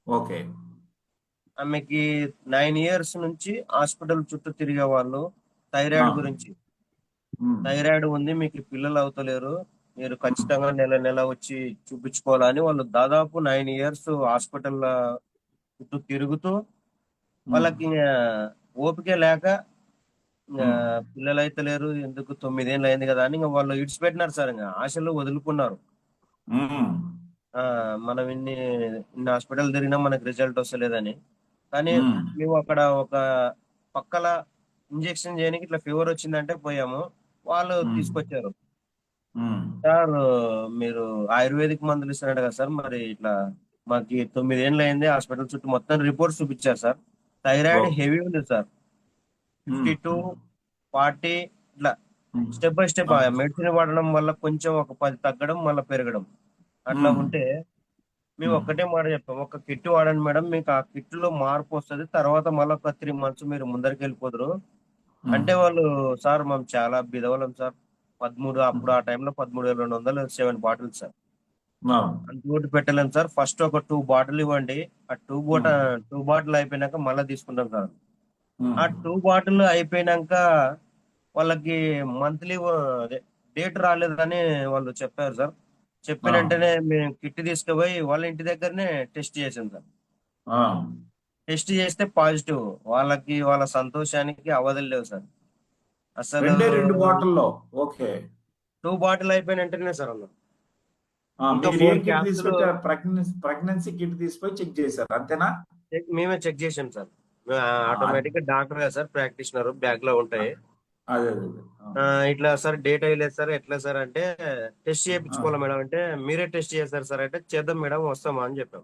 Okay. ఆమెకి 9 years నుంచి hospital చుట్టూ తిరిగే వాళ్ళు ఆ, థైరాయిడ్ గురించి. ఉమ్, థైరాయిడ్ ఉంది, మీకు పిల్లలు అవుతలేరు, మీరు ఖచ్చితంగా నెల నెల వచ్చి చూపించుకోవాలని వాళ్ళు దాదాపు 9 ఇయర్స్ హాస్పిటల్ చుట్టూ తిరుగుతూ ఉమ్, వాళ్ళకి ఇంకా ఓపిక లేక ఇంకా ఉమ్, పిల్లలు అయితే లేరు, ఎందుకు 9 ఏళ్ళు అయింది కదా అని ఇంకా వాళ్ళు ఇడిచిపెట్టినారు సార్, ఇంకా ఆశలు వదులుకున్నారు. ఉమ్, ఆ మనం ఇన్ని హాస్పిటల్ తిరిగినా మనకు రిజల్ట్ వస్తలేదని. కానీ ఉమ్, మేము అక్కడ ఒక పక్కల ఇంజెక్షన్ చేయడానికి ఇట్లా ఫీవర్ వచ్చిందంటే పోయాము. వాళ్ళు ఉమ్, తీసుకొచ్చారు. ఉమ్, సార్, మీరు ఆయుర్వేదిక్ మందులు ఇస్తున్నాడు కదా సార్, మరి ఇట్లా మాకు 9 ఏళ్ళు అయింది, హాస్పిటల్ చుట్టూ మొత్తం రిపోర్ట్స్ చూపించారు సార్. Thyroid okay. హెవీ ఉంది సార్, ఉమ్, 52, 40 ఇట్లా um, step by step. Okay. Medicine వాడడం వల్ల కొంచెం ఒక 10 తగ్గడం మళ్ళీ పెరగడం అట్లా ఉమ్, ఉంటే మేము ఉమ్, ఒక్కటే మాట చెప్పాం, ఒక కిట్ వాడండి మేడం, మీకు ఆ కిట్ లో మార్పు వస్తుంది, తర్వాత మళ్ళీ ఒక 3 months మీరు ముందరికి వెళ్ళిపోదురు. ఉమ్, అంటే వాళ్ళు, సార్ మేము చాలా బిదవలం సార్, ఉమ్, అప్పుడు ఆ టైంలో 13,200 7 బాటిల్స్ సార్, అవును. అంతోటి పెట్టలేము సార్, ఫస్ట్ ఒక 2 బాటిల్ ఇవ్వండి, ఆ ఉమ్, 2 బాటిల్ అయిపోయినాక మళ్ళీ తీసుకుంటాం సార్. ఉమ్, ఆ 2 బాటిల్ అయిపోయినాక వాళ్ళకి మంత్లీ అదే డేట్ రాలేదని వాళ్ళు చెప్పారు సార్. చెప్పిన ఆ, వెంటనే మేము కిట్ తీసుకుపోయి వాళ్ళ ఇంటి దగ్గరనే టెస్ట్ చేసాం సార్. ఆ. టెస్ట్ చేస్తే పాజిటివ్. వాళ్ళకి వాళ్ళ సంతోషానికి అవధులు లేవు సార్ అసలు. రెండే 2 బాటిల్లో. ఓకే. 2 బాటిల్ అయిపోయిన వెంటనే సార్ వాళ్ళు ఇంకా మీరు ఏ ఫోర్ కిట్ క్యాప్సులు తీసుకొచ్చారు? ప్రెగ్నెన్సీ కిట్ తీసుకొని చెక్ చేశారు అంతేనా? మేమే చెక్ చేసాం సార్. ఆ, ఆటోమేటిక్ గా డాక్టర్ కదా సార్, ప్రాక్టీషనర్ బ్యాగ్ లో ఉంటాయి. అదే అదే అదే. ఆ, ఇట్లా సార్ డేట్ అయ్యలేదు సార్, ఎట్లా సార్ అంటే టెస్ట్ ఆ, చేయించుకోవాలి మేడం అంటే, మీరే టెస్ట్ చేస్తారు సార్ అంటే, చేద్దాం మేడం వస్తామా అని చెప్పాం.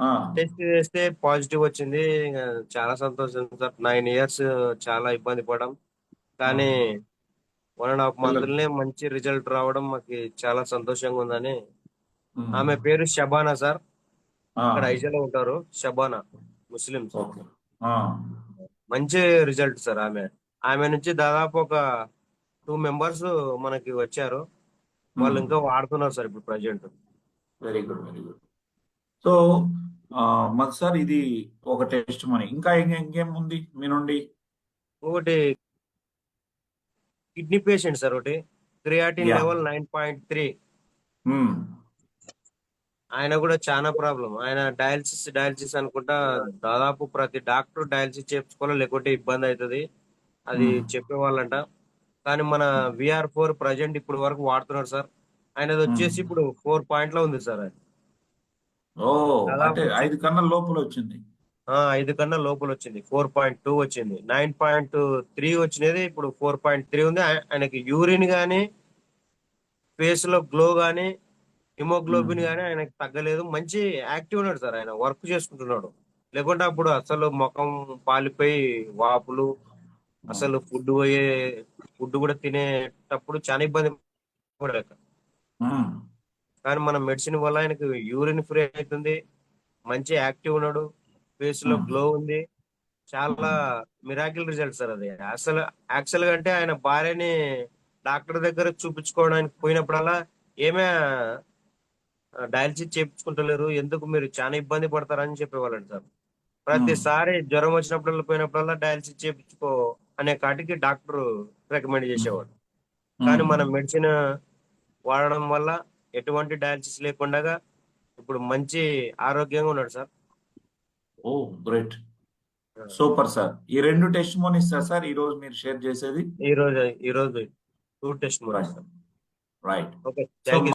ఆ, టెస్ట్ చేస్తే పాజిటివ్ వచ్చింది. ఇంకా చాలా సంతోషం సార్. 9 ఇయర్స్ చాలా ఇబ్బంది పడడం, ఆ. కానీ 1.5 month పిల్లలు. మంచి రిజల్ట్ రావడం మాకు చాలా సంతోషంగా ఉందని. ఉమ్, ఆమె పేరు షబానా సార్, ఆ, ఇక్కడ ఐజాలో ఉంటారు. షబానా, ముస్లిం సార్. ఓకే. ఆ, మంచి రిజల్ట్ సార్. ఆమె నుంచి దాదాపు ఒక 2 members మనకి వచ్చారు. వాళ్ళు ఉమ్, ఇంకా వాడుతున్నారు సార్ ఇప్పుడు present. Very good, very good. So మరి సార్ ఇది ఒక టెస్ట్ మనీ, ఇంకా ఇంకేం ఉంది మీ నుండి? ఒకటి కిడ్నీ పేషెంట్ సార్, ఒకటి క్రియాటిన్ యా. లెవెల్ 9.3. ఉమ్, ఆయన కూడా చాలా ప్రాబ్లం. ఆయన డయాలసిస్ డయాలసిస్ అనుకుంటా, దాదాపు ప్రతి డాక్టర్ డయాలసిస్ చేయించుకోవాలి లేకుంటే ఇబ్బంది అవుతుంది అది ఉమ్, చెప్పేవాళ్ళంట. కానీ మన VR4 ప్రజెంట్ ఇప్పుడు వరకు వాడుతున్నారు సార్. ఆయనది ఉమ్. వచ్చేసి ఇప్పుడు 4 పాయింట్లో ఉంది సార్ అది. ఓ, అంటే దాదాపు 5 కన్నా లోపల వచ్చింది. 5 కన్నా లోపల వచ్చింది, 4.2 వచ్చింది. 9.3 వచ్చినది, ఇప్పుడు 4.3 ఉంది. ఆయనకి యూరిన్ కానీ, ఫేస్ లో గ్లో కానీ, ఉమ్, హిమోగ్లోబిన్ కానీ ఆయనకి తగ్గలేదు. మంచి యాక్టివ్ ఉన్నాడు సార్, ఆయన వర్క్ చేసుకుంటున్నాడు. లేకుంటే అప్పుడు అసలు ముఖం పాలిపోయి వాపులు, అసలు ఫుడ్ కూడా తినేటప్పుడు చాలా ఇబ్బంది పడేది. ఉమ్, కానీ మన మెడిసిన్ వల్ల ఆయనకు యూరిన్ ఫ్రీ అవుతుంది, మంచి యాక్టివ్ ఉన్నాడు, ఫేస్ లో ఉమ్, గ్లో ఉంది. చాలా ఉమ్, మిరాకిల్ రిజల్ట్ సార్ అది. అసలు యాక్చువల్ గా అంటే ఆయన భార్యని డాక్టర్ దగ్గర చూపించుకోవడానికి పోయినప్పుడల్లా, ఏమే డయాలసిస్ చేయించుకుంటలేరు, ఎందుకు మీరు చాలా ఇబ్బంది పడతారని చెప్పేవాళ్ళంట సార్. ఉమ్, ప్రతిసారి జ్వరం వచ్చినప్పుడల్లా పోయినప్పుడల్లా డయాలసిస్ చేయించుకో అనే కాటికి డాక్టర్ రికమెండ్ ఉమ్, చేసేవాడు. కానీ ఉమ్. మన మెడిసిన్ వాడడం వల్ల ఎటువంటి డయాలసిస్ లేకుండా ఇప్పుడు మంచి ఆరోగ్యంగా ఉన్నాడు సార్. ఓ, గ్రేట్. Super sir. ఈ 2 టెస్ట్ మోనీస్ సార్ ఈ రోజు మీరు షేర్ చేసేది? ఈ రోజు 2 test Moni's right, sir. Right. Okay, so thank you.